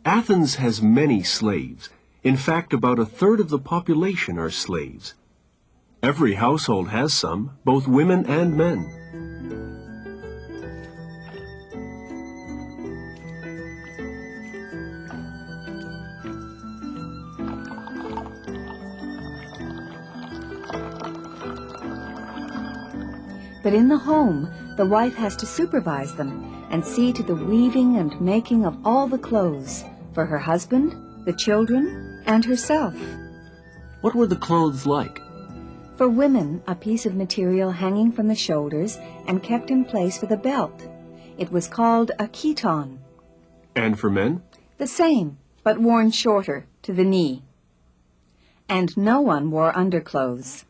Athens has many slaves. In fact, about a third of the population are slaves. Every household has some, both women and men. But in the home, the wife has to supervise them and see to the weaving and making of all the clothes for her husband, the children, and herself. What were the clothes like? For women, a piece of material hanging from the shoulders and kept in place with a belt. It was called a chiton. And for men? The same, but worn shorter, to the knee. And no one wore underclothes.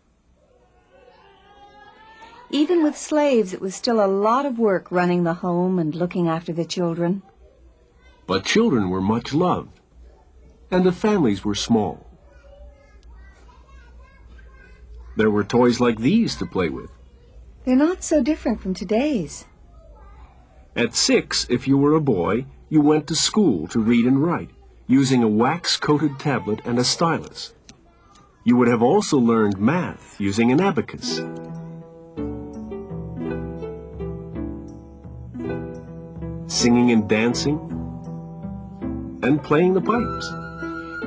Even with slaves, it was still a lot of work running the home and looking after the children. But children were much loved, and the families were small. There were toys like these to play with. They're not so different from today's. At 6, if you were a boy, you went to school to read and write, using a wax-coated tablet and a stylus. You would have also learned math using an abacus. Singing and dancing, and playing the pipes.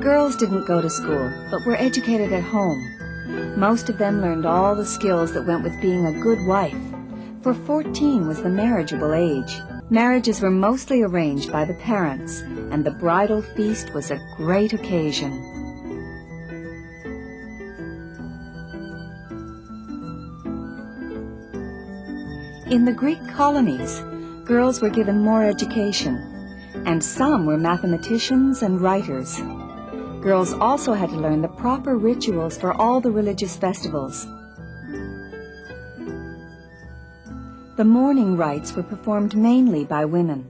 Girls didn't go to school, but were educated at home. Most of them learned all the skills that went with being a good wife, for 14 was the marriageable age. Marriages were mostly arranged by the parents, and the bridal feast was a great occasion. In the Greek colonies, girls were given more education, and some were mathematicians and writers. Girls also had to learn the proper rituals for all the religious festivals. The mourning rites were performed mainly by women.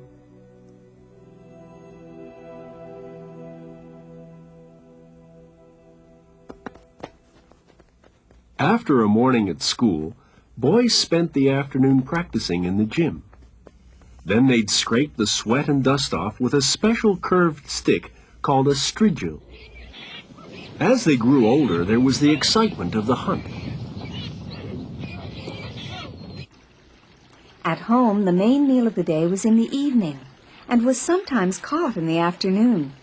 After a morning at school, boys spent the afternoon practicing in the gym. Then they'd scrape the sweat and dust off with a special curved stick called a strigil. As they grew older, there was the excitement of the hunt. At home, the main meal of the day was in the evening, and was sometimes caught in the afternoon.